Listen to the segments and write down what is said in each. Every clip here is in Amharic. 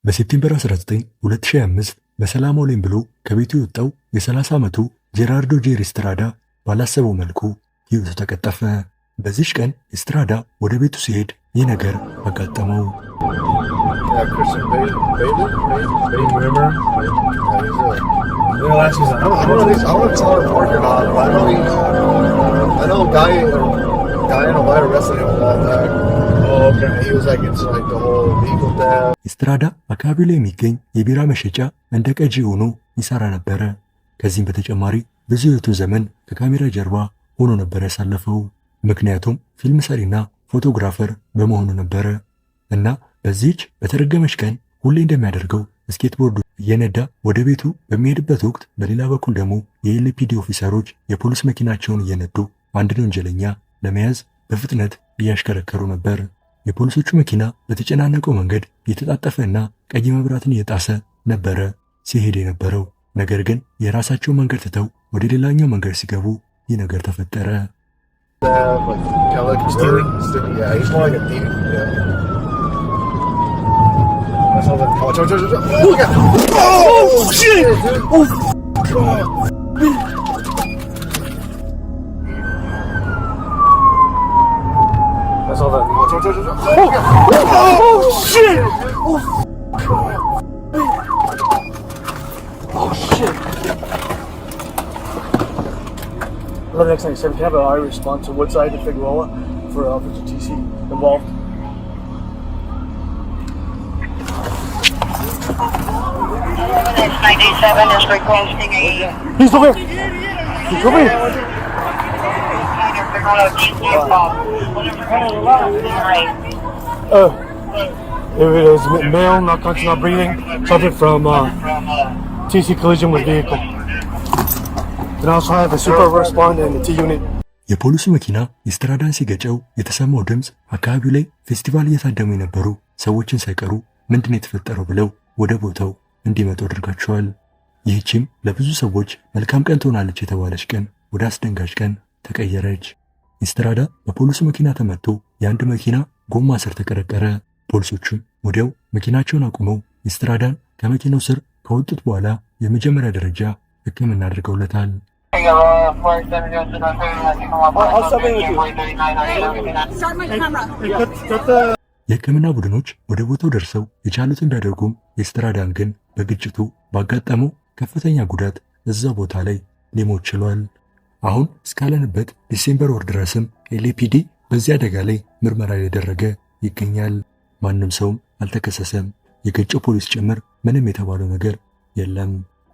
በሴፕቴምበር 19 2025 በሰላም ዋለኝ ብሎ ከቤቱ የወጣው የ30 ዓመቱ ጄራርዶ ጄ ኢስትራዳ ባላሰበው መልኩ ሕይወቱ ተቀጠፈ። በዚች ቀን ኢስትራዳ ወደ ቤቱ ሲሄድ ይህ ነገር አጋጠመው። ኢስትራዳ አካባቢው ላይ የሚገኝ የቢራ መሸጫ እንደ ቀጂ ሆኖ ይሰራ ነበረ። ከዚህም በተጨማሪ ብዙ ሕይወቱ ዘመን ከካሜራ ጀርባ ሆኖ ነበር ያሳለፈው። ምክንያቱም ፊልም ሰሪና ፎቶግራፈር በመሆኑ ነበረ። እና በዚህች በተረገመች ቀን ሁሌ እንደሚያደርገው ስኬትቦርዱ እየነዳ ወደ ቤቱ በሚሄድበት ወቅት፣ በሌላ በኩል ደግሞ የኤልፒዲ ኦፊሰሮች የፖሊስ መኪናቸውን እየነዱ አንድን ወንጀለኛ ለመያዝ በፍጥነት እያሽከረከሩ ነበር። የፖሊሶቹ መኪና በተጨናነቀው መንገድ እየተጣጠፈ እና ቀይ መብራትን እየጣሰ ነበረ ሲሄድ የነበረው። ነገር ግን የራሳቸው መንገድ ትተው ወደ ሌላኛው መንገድ ሲገቡ ይህ ነገር ተፈጠረ። The next thing I said, we have an eye response to Woodside and Figueroa for Officer TC involved. Is requesting a... He's over here! He's over here! It is male, not conscious, not breathing. Subject from TC collision with vehicle. Then also have the super respond and the T unit. የፖሊሱ መኪና ኢስትራዳን ሲገጨው የተሰማው ድምፅ አካባቢው ላይ ፌስቲቫል እየታደሙ የነበሩ ሰዎችን ሳይቀሩ ምንድን የተፈጠረው ብለው ወደ ቦታው እንዲመጡ አድርጋቸዋል። ይህችም ለብዙ ሰዎች መልካም ቀን ትሆናለች የተባለች ቀን ወደ አስደንጋጭ ቀን ተቀየረች። ኢስትራዳ በፖሊሱ መኪና ተመቶ የአንድ መኪና ጎማ ስር ተቀረቀረ። ፖሊሶቹም ወዲያው መኪናቸውን አቁመው ኢስትራዳን ከመኪናው ስር ከወጡት በኋላ የመጀመሪያ ደረጃ ሕክምና አድርገውለታል። የሕክምና ቡድኖች ወደ ቦታው ደርሰው የቻሉትን ቢያደርጉም ኢስትራዳን ግን በግጭቱ ባጋጠመው ከፍተኛ ጉዳት እዛ ቦታ ላይ ሊሞት ችሏል። አሁን እስካለንበት ዲሴምበር ወር ድረስም ኤልኤፒዲ በዚህ አደጋ ላይ ምርመራ እያደረገ ይገኛል። ማንም ሰውም አልተከሰሰም። የገጨው ፖሊስ ጭምር ምንም የተባለው ነገር የለም።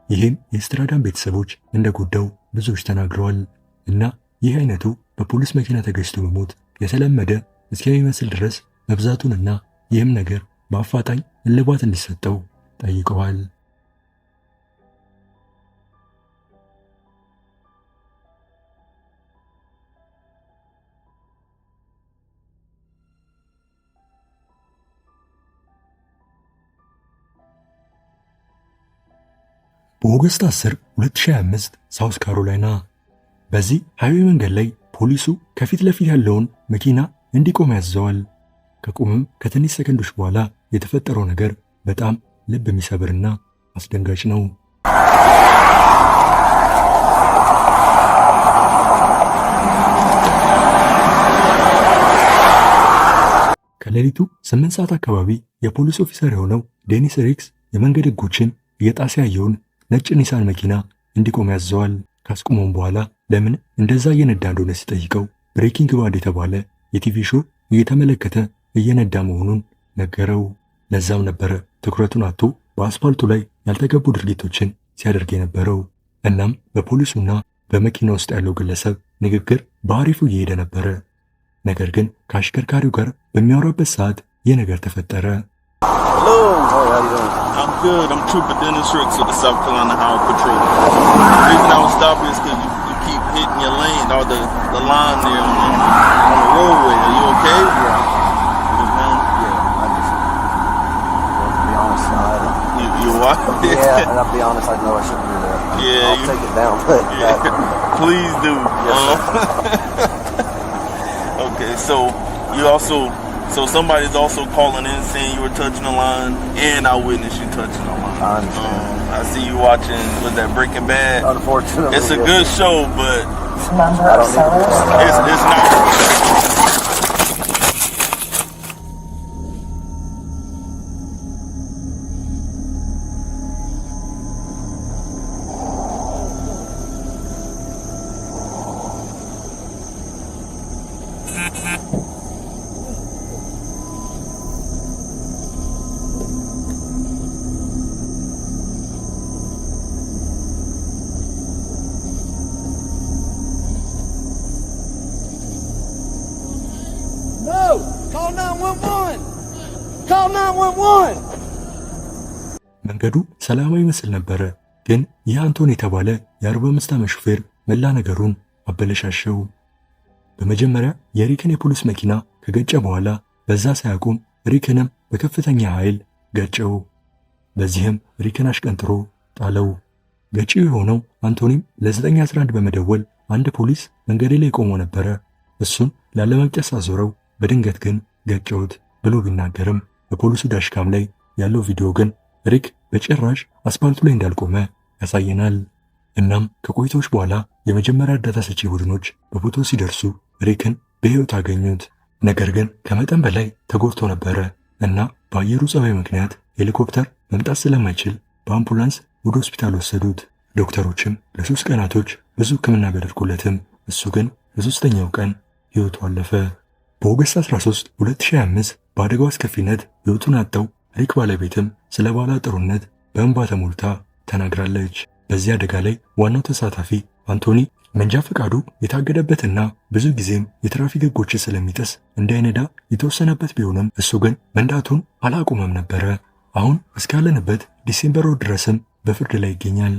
ይህም የኢስትራዳን ቤተሰቦች እንደጎዳው ብዙዎች ተናግረዋል። እና ይህ አይነቱ በፖሊስ መኪና ተገጭቶ መሞት የተለመደ እስከሚመስል ድረስ መብዛቱንና ይህም ነገር በአፋጣኝ እልባት እንዲሰጠው ጠይቀዋል። በኦገስት 10 2025 ሳውስ ካሮላይና በዚህ ሃይዌይ መንገድ ላይ ፖሊሱ ከፊት ለፊት ያለውን መኪና እንዲቆም ያዘዋል። ከቆመም ከትንሽ ሰከንዶች በኋላ የተፈጠረው ነገር በጣም ልብ የሚሰብርና አስደንጋጭ ነው። ከሌሊቱ 8 ሰዓት አካባቢ የፖሊስ ኦፊሰር የሆነው ዴኒስ ሪክስ የመንገድ ሕጎችን እየጣሰ ያየውን ነጭ ኒሳን መኪና እንዲቆም ያዘዋል። ካስቆመም በኋላ ለምን እንደዛ እየነዳ እንደሆነ ሲጠይቀው ብሬኪንግ ባድ የተባለ የቲቪ ሾው እየተመለከተ እየነዳ መሆኑን ነገረው። ለዛም ነበረ ትኩረቱን አጥቶ በአስፓልቱ ላይ ያልተገቡ ድርጊቶችን ሲያደርግ የነበረው። እናም በፖሊሱና በመኪና ውስጥ ያለው ግለሰብ ንግግር በአሪፉ እየሄደ ነበረ። ነገር ግን ከአሽከርካሪው ጋር በሚያወራበት ሰዓት ይህ ነገር ተፈጠረ። I'm good. I'm Trooper Dennis Ricks of the South Carolina Highway Patrol. The reason I was stopping is because you keep hitting your lane or the line there on the roadway. Are you okay? Yeah. I just, to be honest, You what? yeah, and I'll be honest, I know I shouldn't do that. Yeah, I'll take it down, but please do. Yes, Okay, so you also So somebody's also calling in saying you were touching the line, and I witnessed you touching the line. I understand. I see you watching, was that Breaking Bad? Unfortunately, It's a yes. good show, but Number of sellers. it's not. No! Call 911! Call 911! መንገዱ ሰላማዊ ይመስል ነበረ፣ ግን ይህ አንቶኒ የተባለ የ45 ዓመት ሹፌር መላ ነገሩን አበለሻሸው። በመጀመሪያ የሪክን የፖሊስ መኪና ከገጨ በኋላ በዛ ሳያቆም ሪክንም በከፍተኛ ኃይል ገጨው። በዚህም ሪክን አሽቀንጥሮ ጣለው። ገጪው የሆነው አንቶኒም ለ911 በመደወል አንድ ፖሊስ መንገዴ ላይ ቆሞ ነበረ፣ እሱን ላለመቅጨስ አዞረው፣ በድንገት ግን ገጨውት ብሎ ቢናገርም በፖሊሱ ዳሽካም ላይ ያለው ቪዲዮ ግን ሪክ በጭራሽ አስፓልቱ ላይ እንዳልቆመ ያሳየናል። እናም ከቆይታዎች በኋላ የመጀመሪያ እርዳታ ሰጪ ቡድኖች በቦታው ሲደርሱ ሪክን በሕይወት አገኙት። ነገር ግን ከመጠን በላይ ተጎድቶ ነበረ እና በአየሩ ጸባይ ምክንያት ሄሊኮፕተር መምጣት ስለማይችል በአምቡላንስ ወደ ሆስፒታል ወሰዱት። ዶክተሮችም ለ3 ቀናቶች ብዙ ሕክምና ቢያደርጉለትም እሱ ግን በሦስተኛው ቀን ሕይወቱ አለፈ። በኦገስት 13 2025 በአደጋው አስከፊነት ሕይወቱን አጣው ሪክ ባለቤትም ስለ ባሏ ጥሩነት በእንባ ተሞልታ ተናግራለች። በዚህ አደጋ ላይ ዋናው ተሳታፊ አንቶኒ መንጃ ፈቃዱ የታገደበትና ብዙ ጊዜም የትራፊክ ሕጎችን ስለሚጥስ እንዳይነዳ የተወሰነበት ቢሆንም እሱ ግን መንዳቱን አላቆመም ነበረ። አሁን እስካለንበት ዲሴምበር ወር ድረስም በፍርድ ላይ ይገኛል።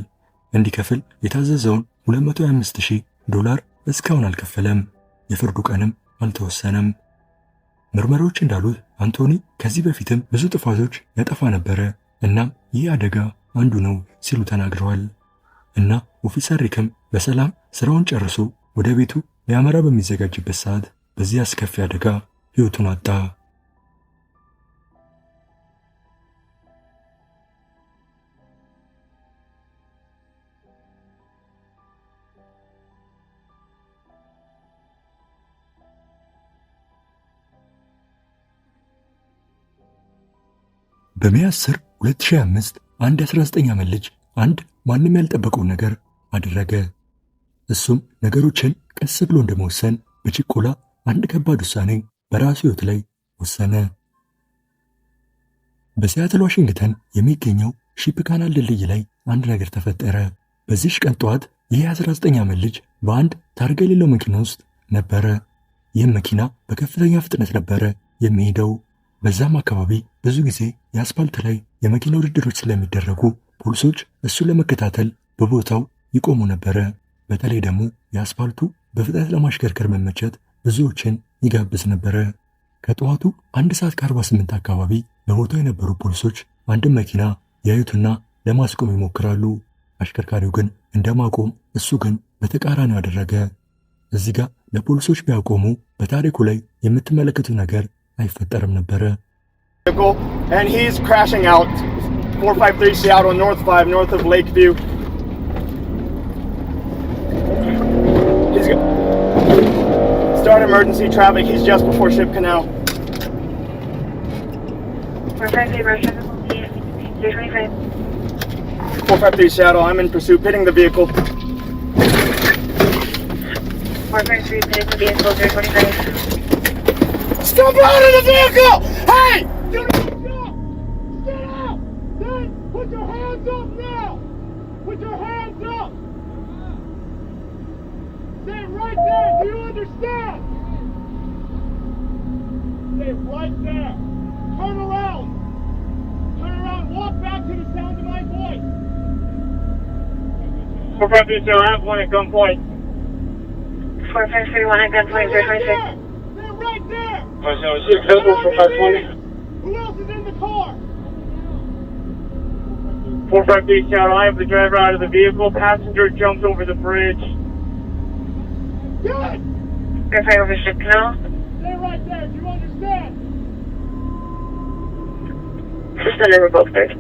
እንዲከፍል የታዘዘውን $225,000 እስካሁን አልከፈለም። የፍርዱ ቀንም አልተወሰነም። ምርመራዎች እንዳሉት አንቶኒ ከዚህ በፊትም ብዙ ጥፋቶች ያጠፋ ነበረ፣ እናም ይህ አደጋ አንዱ ነው ሲሉ ተናግረዋል። እና ኦፊሰር ሪክም በሰላም ስራውን ጨርሶ ወደ ቤቱ ሊያመራ በሚዘጋጅበት ሰዓት በዚህ አስከፊ አደጋ ሕይወቱን አጣ። በሜይ 10 2025 አንድ 19 ዓመት ልጅ አንድ ማንም ያልጠበቀው ነገር አደረገ። እሱም ነገሮችን ቀስ ብሎ እንደመወሰን በችኮላ አንድ ከባድ ውሳኔ በራሱ ሕይወት ላይ ወሰነ። በሲያትል ዋሽንግተን የሚገኘው ሺፕ ካናል ድልድይ ላይ አንድ ነገር ተፈጠረ። በዚህች ቀን ጠዋት ይህ 19 ዓመት ልጅ በአንድ ታርጋ የሌለው መኪና ውስጥ ነበረ። ይህም መኪና በከፍተኛ ፍጥነት ነበረ የሚሄደው። በዛም አካባቢ ብዙ ጊዜ የአስፓልት ላይ የመኪና ውድድሮች ስለሚደረጉ ፖሊሶች እሱን ለመከታተል በቦታው ይቆሙ ነበረ። በተለይ ደግሞ የአስፓልቱ በፍጥነት ለማሽከርከር መመቸት ብዙዎችን ይጋብዝ ነበረ። ከጠዋቱ 1 ሰዓት ከ48 አካባቢ በቦታው የነበሩ ፖሊሶች አንድን መኪና ያዩትና ለማስቆም ይሞክራሉ። አሽከርካሪው ግን እንደማቆም፣ እሱ ግን በተቃራኒው አደረገ። እዚህ ጋር ለፖሊሶች ቢያቆሙ በታሪኩ ላይ የምትመለከቱት ነገር አይፈጠርም ነበረ። And he's crashing out 453 Seattle North 5 north of Lakeview. He's start emergency traffic. He's just before Ship Canal. 453 Seattle. I'm in pursuit, pitting the vehicle. 453 pitting the vehicle 325. Step out of the vehicle! Hey! Do not stop! Get out! Then put your hands up now! Put your hands up! Stay right there! Do you understand? Stay right there! Turn around! Turn around! Walk back to the sound of my voice! 453 I have one at gunpoint. 453 1 at gunpoint 026. Stay right there! So is he available for 520? Who else is in the car? 453 Seattle, I have the driver out of the vehicle. Passenger jumped over the bridge. Good! Verify over Ship Canal. Stay right there. Do you understand? Suspended revoked 30.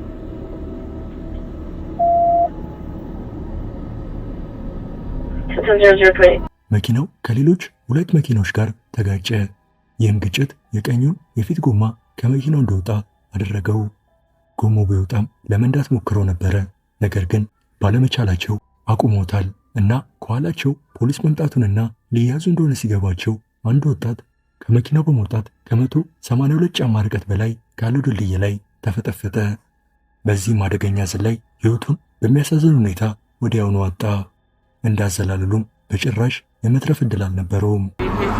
System 0028. መኪናው ከሌሎች ሁለት መኪናዎች ጋር ተጋጨ። ይህም ግጭት የቀኙን የፊት ጎማ ከመኪናው እንደወጣ አደረገው። ጎማው ቢወጣም ለመንዳት ሞክረው ነበረ። ነገር ግን ባለመቻላቸው አቁመውታል እና ከኋላቸው ፖሊስ መምጣቱንና ሊያዙ እንደሆነ ሲገባቸው አንድ ወጣት ከመኪናው በመውጣት ከ182 ጫማ ርቀት በላይ ካለው ድልድይ ላይ ተፈጠፈጠ። በዚህም አደገኛ ዝላይ ሕይወቱን በሚያሳዝን ሁኔታ ወዲያውኑ አጣ። እንዳዘላለሉም በጭራሽ የመትረፍ ዕድል አልነበረውም።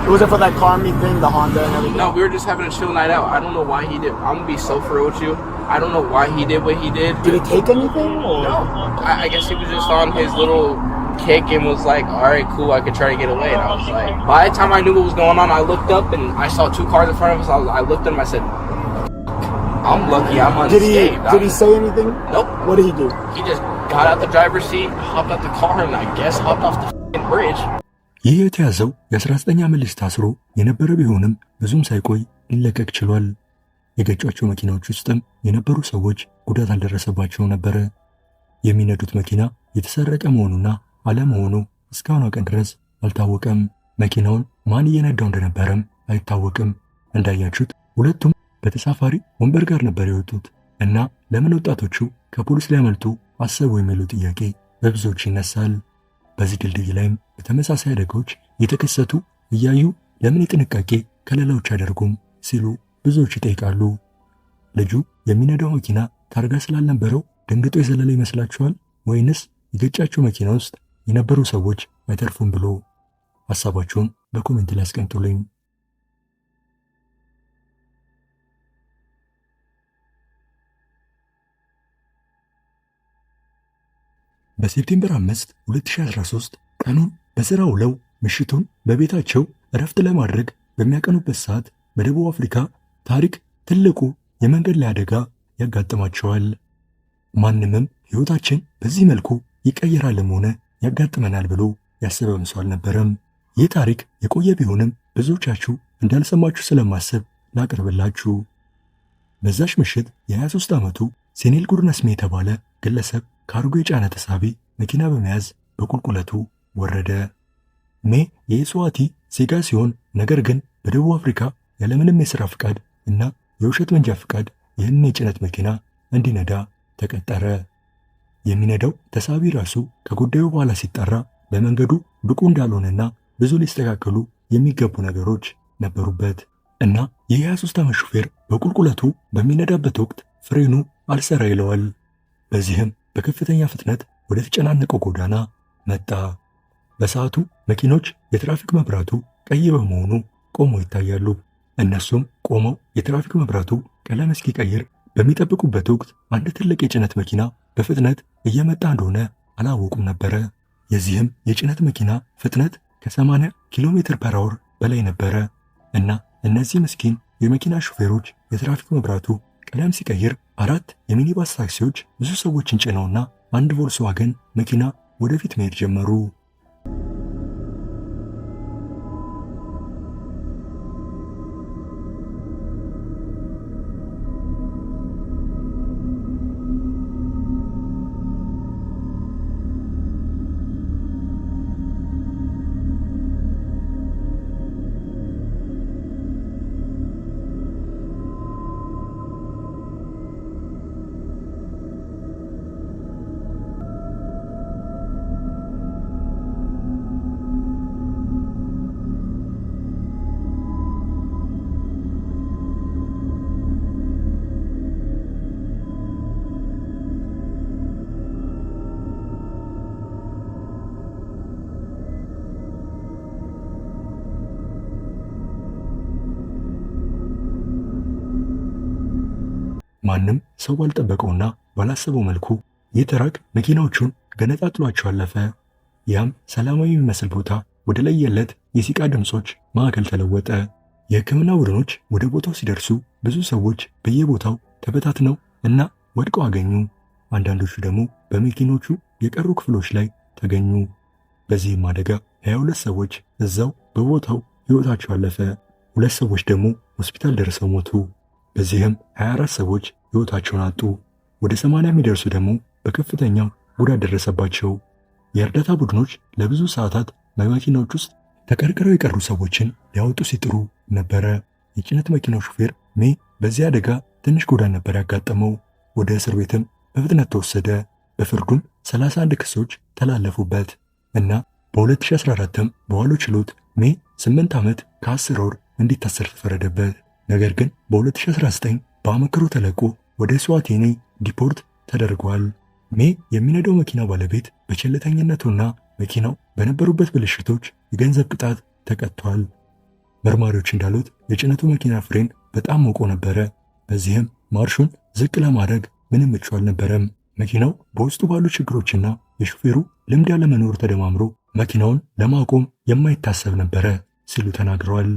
Was it for that car meet thing, the Honda and everything? No, we were just having a chill night out. I don't know why he did. I'm gonna be so for real with you. I don't know why he did what he did. Did he take anything? Or? No. I guess he was just on his little kick and was like, all right, cool, I could try to get away. And I was like, by the time I knew what was going on, I looked up and I saw two cars in front of us. I looked at him, I said, I'm lucky I'm unscathed. Did he say anything? Nope. What did he do? He just got out the driver's seat, hopped out the car, and I guess hopped off the f***ing bridge. ይህ የተያዘው የ19 ዓመት ልጅ ታስሮ የነበረ ቢሆንም ብዙም ሳይቆይ ሊለቀቅ ችሏል። የገጯቸው መኪናዎች ውስጥም የነበሩ ሰዎች ጉዳት አልደረሰባቸው ነበረ። የሚነዱት መኪና የተሰረቀ መሆኑና አለመሆኑ እስካሁን ቀን ድረስ አልታወቀም። መኪናውን ማን እየነዳው እንደነበረም አይታወቅም። እንዳያችሁት ሁለቱም በተሳፋሪ ወንበር ጋር ነበር የወጡት እና ለምን ወጣቶቹ ከፖሊስ ሊያመልጡ አሰቡ የሚለው ጥያቄ በብዙዎች ይነሳል። በዚህ ድልድይ ላይም በተመሳሳይ አደጋዎች የተከሰቱ እያዩ ለምን የጥንቃቄ ከለላዎች አያደርጉም ሲሉ ብዙዎች ይጠይቃሉ። ልጁ የሚነዳው መኪና ታርጋ ስላልነበረው ደንግጦ የዘለለ ይመስላችኋል ወይንስ የገጫቸው መኪና ውስጥ የነበሩ ሰዎች አይተርፉም ብሎ? ሐሳባችሁን በኮሜንት ላይ አስቀምጡልኝ። በሴፕቴምበር 5 2013 ቀኑን በሥራ ውለው ምሽቱን በቤታቸው እረፍት ለማድረግ በሚያቀኑበት ሰዓት በደቡብ አፍሪካ ታሪክ ትልቁ የመንገድ ላይ አደጋ ያጋጥማቸዋል። ማንምም ሕይወታችን በዚህ መልኩ ይቀየራልም ሆነ ያጋጥመናል ብሎ ያሰበም ሰው አልነበረም። ይህ ታሪክ የቆየ ቢሆንም ብዙዎቻችሁ እንዳልሰማችሁ ስለማሰብ ላቅርብላችሁ። በዛሽ ምሽት የ23 ዓመቱ ሴኔል ጉርነስሜ የተባለ ግለሰብ ካርጎ የጫነ ተሳቢ መኪና በመያዝ በቁልቁለቱ ወረደ። ሜ የኤስዋቲ ዜጋ ሲሆን ነገር ግን በደቡብ አፍሪካ ያለምንም የሥራ ፍቃድ እና የውሸት መንጃ ፍቃድ ይህንን የጭነት መኪና እንዲነዳ ተቀጠረ። የሚነዳው ተሳቢ ራሱ ከጉዳዩ በኋላ ሲጠራ በመንገዱ ብቁ እንዳልሆነና ብዙ ሊስተካከሉ የሚገቡ ነገሮች ነበሩበት እና የ23 ዓመት ሹፌር በቁልቁለቱ በሚነዳበት ወቅት ፍሬኑ አልሰራ ይለዋል። በዚህም በከፍተኛ ፍጥነት ወደ ተጨናነቀው ጎዳና መጣ። በሰዓቱ መኪኖች የትራፊክ መብራቱ ቀይ በመሆኑ ቆመው ይታያሉ። እነሱም ቆመው የትራፊክ መብራቱ ቀለም እስኪቀይር በሚጠብቁበት ወቅት አንድ ትልቅ የጭነት መኪና በፍጥነት እየመጣ እንደሆነ አላወቁም ነበረ። የዚህም የጭነት መኪና ፍጥነት ከ80 ኪሎ ሜትር ፐር አወር በላይ ነበረ እና እነዚህ ምስኪን የመኪና ሹፌሮች የትራፊክ መብራቱ ቀለም ሲቀይር 4 የሚኒባስ ታክሲዎች ብዙ ሰዎችን ጭነውና አንድ ቮልስዋገን መኪና ወደፊት መሄድ ጀመሩ። ማንም ሰው ባልጠበቀውና ባላሰበው መልኩ ይህ ትራክ መኪናዎቹን ገነጣጥሏቸው አለፈ። ያም ሰላማዊ የሚመስል ቦታ ወደ ለየለት የሲቃ ድምጾች ማዕከል ተለወጠ። የሕክምና ቡድኖች ወደ ቦታው ሲደርሱ ብዙ ሰዎች በየቦታው ተበታትነው እና ወድቀው አገኙ። አንዳንዶቹ ደግሞ በመኪኖቹ የቀሩ ክፍሎች ላይ ተገኙ። በዚህም አደጋ 22 ሰዎች እዛው በቦታው ሕይወታቸው አለፈ። 2 ሰዎች ደግሞ ሆስፒታል ደርሰው ሞቱ። በዚህም 24 ሰዎች ሕይወታቸውን አጡ። ወደ 80 የሚደርሱ ደግሞ በከፍተኛ ጉዳት ደረሰባቸው። የእርዳታ ቡድኖች ለብዙ ሰዓታት በመኪናዎች ውስጥ ተቀርቅረው የቀሩ ሰዎችን ሊያወጡ ሲጥሩ ነበረ። የጭነት መኪናው ሹፌር ሜ በዚህ አደጋ ትንሽ ጉዳት ነበር ያጋጠመው። ወደ እስር ቤትም በፍጥነት ተወሰደ። በፍርዱም 31 ክሶች ተላለፉበት እና በ2014ም በዋለው ችሎት ሜ 8 ዓመት ከ10 ወር እንዲታሰር ተፈረደበት። ነገር ግን በ2019 በአመክሮ ተለቆ ወደ ስዋቲኒ ዲፖርት ተደርጓል። ሜ የሚነዳው መኪና ባለቤት በቸልተኝነቱና መኪናው በነበሩበት ብልሽቶች የገንዘብ ቅጣት ተቀጥቷል። መርማሪዎች እንዳሉት የጭነቱ መኪና ፍሬን በጣም ሞቆ ነበረ። በዚህም ማርሹን ዝቅ ለማድረግ ምንም ምቹ አልነበረም። መኪናው በውስጡ ባሉ ችግሮችና የሹፌሩ ልምድ ያለመኖር ተደማምሮ መኪናውን ለማቆም የማይታሰብ ነበረ ሲሉ ተናግረዋል።